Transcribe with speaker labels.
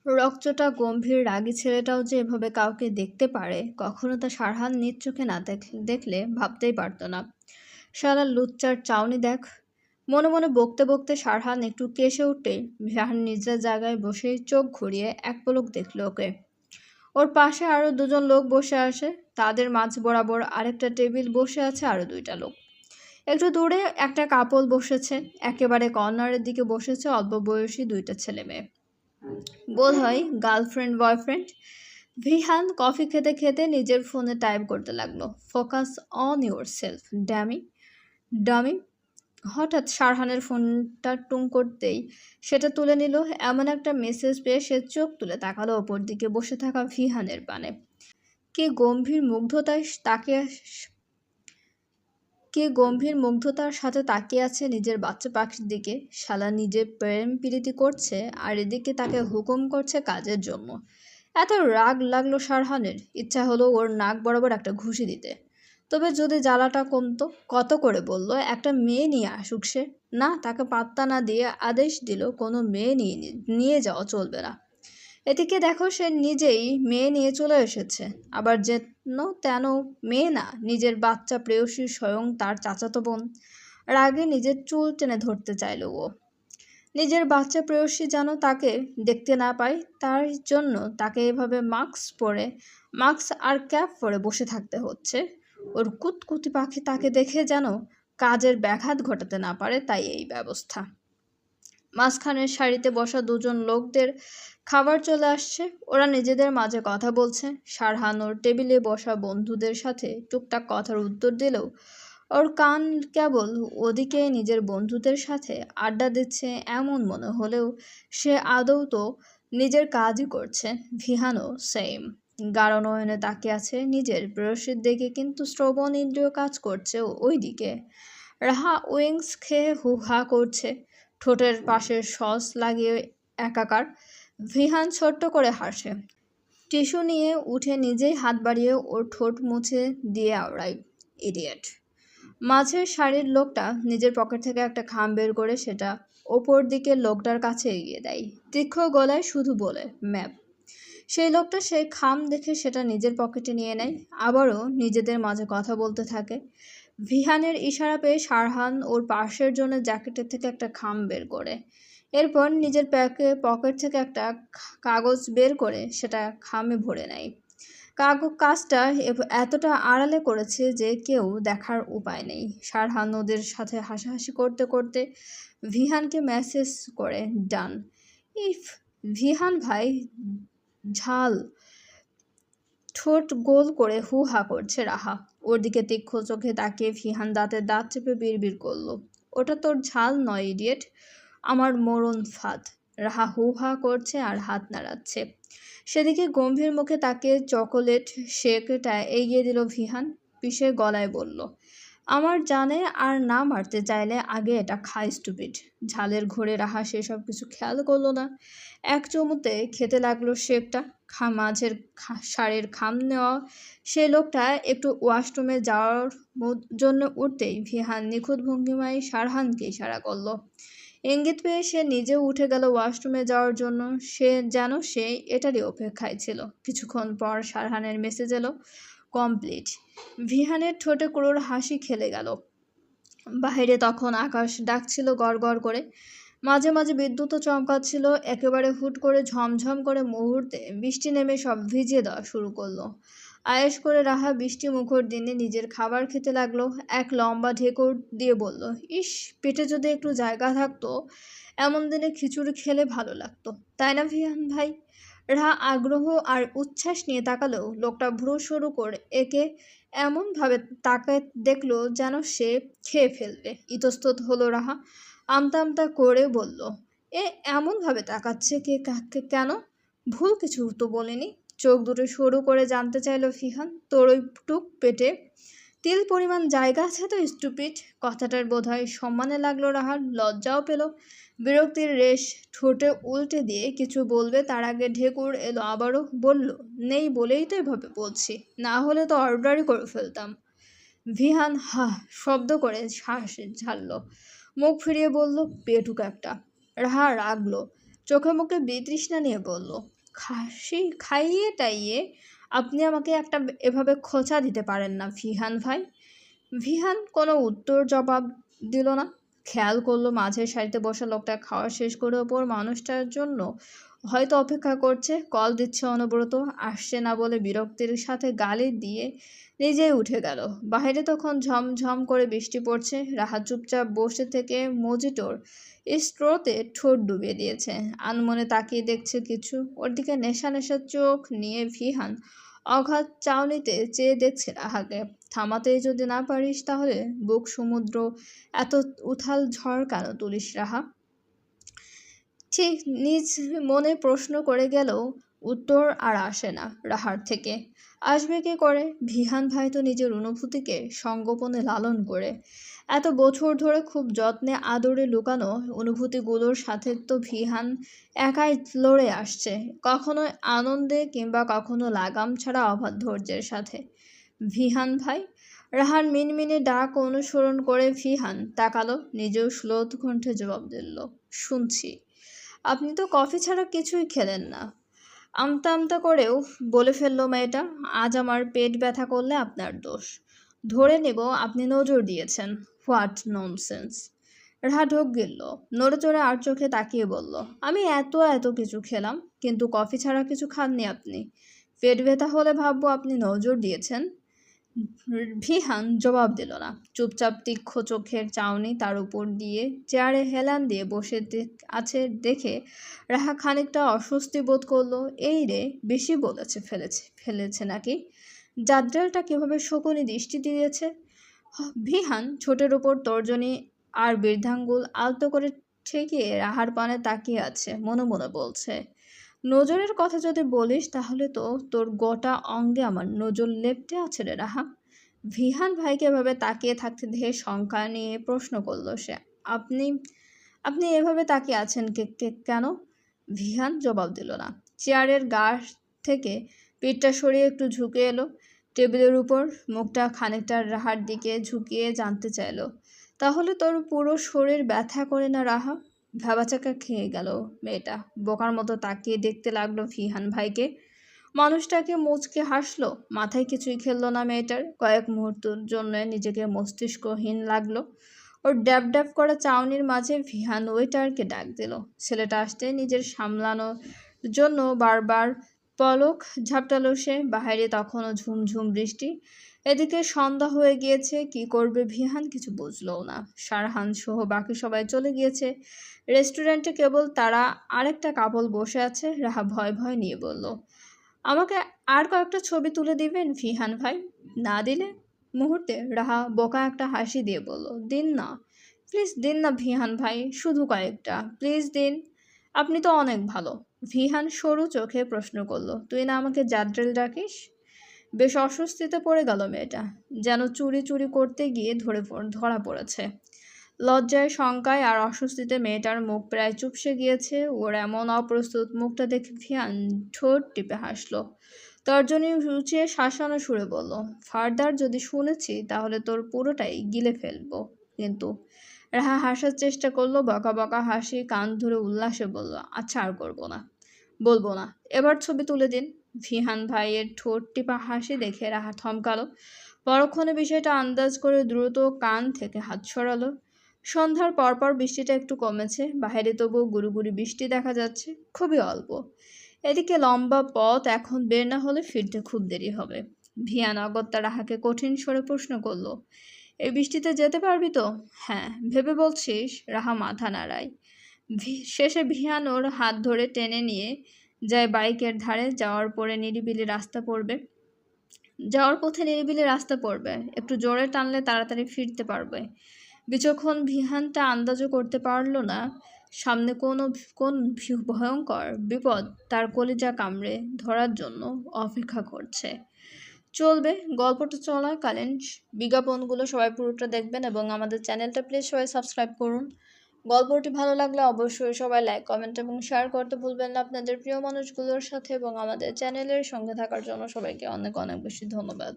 Speaker 1: রক্তটা গম্ভীর রাগী ছেলেটাও যে এভাবে কাউকে দেখতে পারে কখনো তা সারহান নিজ চোখে না দেখলে ভাবতেই পারত না। শালা লুচ্চার চাউনি দেখ। মনে মনে বকতে বকতে সারহান একটু কেসে উঠতেই ভিহান নিজের জায়গায় বসে চোখ ঘুরিয়ে এক পলক দেখল ওকে। ওর পাশে আরো দুজন লোক বসে আসে। তাদের মাঝ বরাবর আরেকটা টেবিল বসে আছে আরো দুইটা লোক। একটু দূরে একটা কাপল বসেছে। একেবারে কর্নারের দিকে বসেছে অল্প বয়সী দুইটা ছেলে মেয়ে, বোধহয় গার্লফ্রেন্ড বয়ফ্রেন্ড। ভিহান কফি খেতে খেতে নিজের ফোনে টাইপ করতে লাগলো, focus on your self dummy dummy. হঠাৎ সারহানের ফোনটা টুং করতেই সেটা তুলে নিল। এমন একটা মেসেজ পেয়ে সে চোখ তুলে তাকালো ওপর দিকে বসে থাকা ভিহানের পানে। কে গম্ভীর মুগ্ধতায় তাকিয়ে কে গম্ভীর মুগ্ধতার সাথে তাকিয়ে আছে নিজের বাচ্চা পাখির দিকে। শালা নিজে প্রেম প্রীতি করছে আর এদিকে তাকে হুকুম করছে কাজের জন্য। এত রাগ লাগলো সারহানের, ইচ্ছা হলো ওর নাক বরাবর একটা ঘুষি দিতে। তবে যদি জ্বালাটা কমতো। কত করে বলল একটা মেয়ে নিয়ে আসুক সে। না, তাকে পাত্তা না দিয়ে আদেশ দিল কোনো মেয়ে নিয়ে যাওয়া চলবে না। এদিকে দেখো সে নিজেই মেয়ে নিয়ে চলে এসেছে। আবার যেন তেন মেয়ে না, নিজের বাচ্চা প্রেয়সী স্বয়ং তার চাচাতো বোন। রাগে নিজের চুল টেনে ধরতে চাইল ও। নিজের বাচ্চা প্রেয়সী যেন তাকে দেখতে না পায়, তার জন্য তাকে এভাবে মাস্ক আর ক্যাপ পরে বসে থাকতে হচ্ছে। ওর কুতকুতি পাখি তাকে দেখে যেন কাজের ব্যাঘাত ঘটাতে না পারে, তাই এই ব্যবস্থা। মাঝখানের সারিতে বসা দুজন লোকদের খাবার চলে আসছে। ওরা নিজেদের মাঝে কথা বলছে। সারহান ওর টেবিলে বসা বন্ধুদের সাথে টুকটাক কথার উত্তর দিলেও ওর কান কেবল ওদিকে নিজের বন্ধুদের সাথে আড্ডা দিচ্ছে এমন মনে হলেও সে আদৌ তো নিজের কাজই করছে। ভিহানও সেম। গাঢ় নয়নে তাকিয়ে আছে নিজের প্রেয়সীর দিকে, কিন্তু শ্রবণ ইন্দ্রিয় কাজ করছে ওই দিকে। রাহা উইংস খেয়ে হু হা করছে, ঠোঁটের পাশে সস লাগিয়ে একাকার। ভিহান ছোট্ট করে হাসে। টিস্যু নিয়ে উঠে নিজেই হাত বাড়িয়ে ওর ঠোঁট মুছে দিয়ে আওড়ায়, ইডিয়েট। মাঝের সারির লোকটা নিজের পকেট থেকে একটা খাম বের করে সেটা ওপর দিকে লোকটার কাছে এগিয়ে দেয়, তীক্ষ্ণ গলায় শুধু বলে, ম্যাপ। সেই লোকটা সেই খাম দেখে সেটা নিজের পকেটে নিয়ে নেয়। আবারও নিজেদের মাঝে কথা বলতে থাকে। ভিহানের ইশারা পেয়ে সারহান ওর পাশের জন্য জ্যাকেটের থেকে একটা খাম বের করে, এরপর নিজের পকেট থেকে একটা কাগজ বের করে সেটা খামে ভরে নেয়। কাজটা এতটা আড়ালে করেছে যে কেউ দেখার উপায় নেই। সারহান ওদের সাথে হাসাহাসি করতে করতে ভিহানকে মেসেজ করে, ডান। ইফ ভিহান ভাই ঝাল। ঠোঁট গোল করে হু হা করছে রাহা। ওর দিকে তীক্ষ্ণ চোখে তাকিয়ে ভিহান দাঁতে দাঁত চেপে বিড়বিড় করলো, ওটা তোর ঝাল নয় ইডিয়েট, আমার মরণ ফাঁদ। রাহা হু হা করছে আর হাত নাড়াচ্ছে। সেদিকে গম্ভীর মুখে তাকিয়ে চকোলেট শেকটা এগিয়ে দিল ভিহান। পিষে গলায় বলল, আমার জানে আর না মারতে চাইলে আগে এটা খায় স্টুপিড। ঝালের ঘোরে রাহা সেসব কিছু খেয়াল করলো না। এক চুমুতে খেতে লাগলো শেকটা। মাঝের সারের খাম নেওয়া সেই লোকটা একটু ওয়াশরুমে যাওয়ার জন্য উঠতেই ভিহান নিখুঁত ভঙ্গিমায় সারহানকে ইশারা করলো। ইঙ্গিত পেয়ে সে নিজেও উঠে গেল ওয়াশরুমে যাওয়ার জন্য। সে এটারই অপেক্ষায় ছিল। কিছুক্ষণ পর সারহানের মেসেজ এলো, কমপ্লিট। ভিহানের ঠোঁটে ক্রোড় হাসি খেলে গেল। বাইরে তখন আকাশ ডাকছিল গড় গড় করে। মাঝে মাঝে বিদ্যুৎও চমকাচ্ছিল। একেবারে হুট করে ঝমঝম করে মুহূর্তে বৃষ্টি নেমে সব ভিজিয়ে দেওয়া শুরু করলো। আয়েশ করে রাহা বৃষ্টি মুখর দিনে নিজের খাবার খেতে লাগলো। এক লম্বা ঢেকুর দিয়ে বলল, ইস, পেটে যদি একটু জায়গা থাকতো, এমন দিনে খিচুড়ি খেলে ভালো লাগতো, তাই না ভিহান ভাই? রাহা আগ্রহ আর উচ্ছ্বাস নিয়ে তাকালেও লোকটা ভ্রু সরু করে একে এমনভাবে তাকায় দেখলো যেন সে খেয়ে ফেলবে। ইতস্তত হলো রাহা। আমতা আমতা করে বলল, এ এমনভাবে তাকাচ্ছে কেন? ভুল কিছু তো বলিনি। চোখ দুটো সরু করে জানতে চাইল ভিহান, তোর ওই টুক পেটে তিল পরিমাণ জায়গা আছে তো স্টুপিড? কথাটার বোধহয় সম্মানে লাগলো রাহার, লজ্জাও পেল। বিরক্তির রেশ ঠোঁটে উল্টে দিয়ে কিছু বলবে তার আগে ঢেকুর এলো আবারও। বলল, নেই বলেই তো এভাবে বলছি, না হলে তো অর্ডারই করে ফেলতাম। ভিহান শব্দ করে শ্বাস ঝাড়ল, মুখ ফিরিয়ে বলল, পেটুক একটা। রাহা রাগলো, চোখে মুখে বিতৃষ্ণা নিয়ে বলল, খাইয়ে টাইয়ে আপনি আমাকে একটা এভাবে খোঁচা দিতে পারেন না ভিহান ভাই। ভিহান কোনো উত্তর জবাব দিল না। খেয়াল করলো মাঝের সারিতে বসা লোকটা খাওয়া শেষ করে ওপর মানুষটার জন্য হয়তো অপেক্ষা করছে, কল দিচ্ছে অনবরত, আসছে না বলে বিরক্তির সাথে গালি দিয়ে নিজেই উঠে গেল। বাইরে তখন ঝমঝম করে বৃষ্টি পড়ছে। রাহা চুপচাপ বসে থেকে মজিটোর স্ট্রোতে ঠোঁট ডুবিয়ে দিয়েছে, আনমনে তাকিয়ে দেখছে কিছু। ওর দিকে নেশা নেশা চোখ নিয়ে ভিহান অগাধ চাউনিতে চেয়ে দেখছে রাহাকে। থামাতেই যদি না পারিস তাহলে বুক সমুদ্র, এত উথাল ঝড় কেন তুলিস রাহা? ঠিক নিজ মনে প্রশ্ন করে গেলেও উত্তর আর আসে না রাহার থেকে। আসবে কি করে? ভিহান ভাই তো নিজের অনুভূতিকে সঙ্গোপনে লালন করে। এত বছর ধরে খুব যত্নে আদরে লুকানো অনুভূতিগুলোর সাথে তো ভিহান একাই লড়ে আসছে, কখনো আনন্দে কিংবা কখনো লাগাম ছাড়া অবাধ ধৈর্যের সাথে। ভিহান ভাই? রাহার মিনমিনে ডাক অনুসরণ করে ভিহান তাকালো, নিজেও শ্লোথ কণ্ঠে জবাব দিল, শুনছি। আপনি তো কফি ছাড়া কিছুই খেলেন না। আমতা আমতা করেও বলে ফেলল মেয়েটা, আজ আমার পেট ব্যথা করলে আপনার দোষ। ধরে নেব আপনি নজর দিয়েছেন। What nonsense! রাহা ঢোক গিলল, নড়ে চড়ে আর চোখে তাকিয়ে বলল, আমি এত কিছু খেলাম, কিন্তু কফি ছাড়া কিছু খাননি আপনি। পেট ব্যথা হলে ভাববো আপনি নজর দিয়েছেন। ভিহান জবাব দিল না, চুপচাপ তীক্ষ্ণ চোখের চাউনি তার উপর দিয়ে চেয়ারে হেলান দিয়ে বসে আছে দেখে রাহা খানিকটা অস্বস্তি বোধ করলো। এই রে, বেশি বলেছে ফেলেছে নাকি? জাদ্রেলটা কিভাবে শকুনি দৃষ্টি দিয়েছে। ভিহান ছোটের উপর তর্জনী আর বৃদ্ধাঙ্গুল আলতো করে ঠেকিয়ে রাহার পানে তাকিয়ে আছে, মনে মনে বলছে, নজরের কথা যদি বলিস তাহলে তো তোর গোটা অঙ্গে আমার নজর লেপ্টে আছে রে রাহা। ভিহান ভাইকে এভাবে তাকিয়ে থাকতে দেখে শঙ্কা নিয়ে প্রশ্ন করলো সে, আপনি আপনি এভাবে তাকিয়ে আছেন কেন? ভিহান জবাব দিল না। চেয়ারের গা থেকে পিঠটা সরিয়ে একটু ঝুঁকে এলো টেবিলের উপর, মুখটা খানিকটা রাহার দিকে ঝুঁকিয়ে জানতে চাইলো, তাহলে তোর পুরো শরীর ব্যথা করে না রাহা? ভ্যাবাচাকা খেয়ে গেল মেয়েটা, বোকার মতো তাকিয়ে দেখতে লাগলো ভিহান ভাইকে। মানুষটাকে মুচকে হাসলো, মাথায় কিছুই খেললো না মেয়েটার। কয়েক মুহূর্তের জন্য নিজেকে মস্তিষ্কহীন লাগলো। ওর ড্যাব ড্যাব করা চাউনির মাঝে ভিহান ওয়েটারকে ডাক দিল। ছেলেটা আসতে নিজের সামলানোর জন্য বারবার পলক ঝাপটালো সে। বাহিরে তখনও ঝুমঝুম বৃষ্টি, এদিকে সন্ধ্যা হয়ে গিয়েছে। কি করবে ভিহান কিছু বুঝলও না। সারহান সহ বাকি সবাই চলে গিয়েছে। রেস্টুরেন্টে কেবল তারা আরেকটা কাপল বসে আছে। রাহা ভয় ভয় নিয়ে বলল, আমাকে আর কয়েকটা ছবি তুলে দিবেন ভিহান ভাই? না দিলে? মুহূর্তে রাহা বোকা একটা হাসি দিয়ে বলল, দিন না প্লিজ, দিন না ভিহান ভাই, শুধু কয়েকটা প্লিজ দিন। আপনি তো অনেক ভালো। ভিহান সরু চোখে প্রশ্ন করল, তুই না আমাকে জাদ্রেল ডাকিস? বেশ অস্বস্তিতে পড়ে গেল মেয়েটা, যেন চুরি করতে গিয়ে ধরা পড়েছে। লজ্জায়, শঙ্কায় আর অস্বস্তিতে মেয়েটার মুখ প্রায় চুপসে গিয়েছে। ওর এমন অপ্রস্তুত মুখটা দেখে ভিয়ান ঠোঁট টিপে হাসল। তর্জনী রুচিয়ে শাসানো সুরে বলল, ফার্দার যদি শুনেছি তাহলে তোর পুরোটাই গিলে ফেলবো কিন্তু। রাহা হাসার চেষ্টা করলো, বকা বকা হাসি, কান ধরে উল্লাসে বলল, আচ্ছা আর বলবো না, এবার ছবি তুলে দিন। ভিহান ভাইয়ের ঠোঁট টিপা হাসি দেখে রাহা থমকালো। পরক্ষণে বিষয়টা আন্দাজ করে দ্রুত কান থেকে হাত সরালো। সন্ধ্যার পরপর বৃষ্টিটা একটু কমেছে, বাইরে তবুও গুড়ি বৃষ্টি দেখা যাচ্ছে, খুবই অল্প। এদিকে লম্বা পথ, এখন বের না হলে ফিরতে খুব দেরি হবে। ভিয়ান অগত্যা রাহাকে কঠিন স্বরে প্রশ্ন করলো, এই বৃষ্টিতে যেতে পারবি তো? হ্যাঁ, ভেবে বলছিস? রাহা মাথা নাড়ায়। শেষে ভিয়ান ওর হাত ধরে টেনে নিয়ে যায় বাইকের ধারে। যাওয়ার পথে নিরিবিলি রাস্তা পড়বে, একটু জোরে টানলে তাড়াতাড়ি ফিরতে পারবে। বিচক্ষণ ভিহানটা আন্দাজও করতে পারল না সামনে কোন ভয়ঙ্কর বিপদ তার কলিজা কামড়ে ধরার জন্য অপেক্ষা করছে। চলবে, গল্পটা চলাকালীন বিজ্ঞাপনগুলো সবাই পুরোটা দেখবেন এবং আমাদের চ্যানেলটা প্লিজ সবাই সাবস্ক্রাইব করুন। গল্পটি ভালো লাগলে অবশ্যই সবাই লাইক, কমেন্ট এবং শেয়ার করতে ভুলবেন না আপনাদের প্রিয় মানুষগুলোর সাথে, এবং আমাদের চ্যানেলের সঙ্গে থাকার জন্য সবাইকে অনেক বেশি ধন্যবাদ।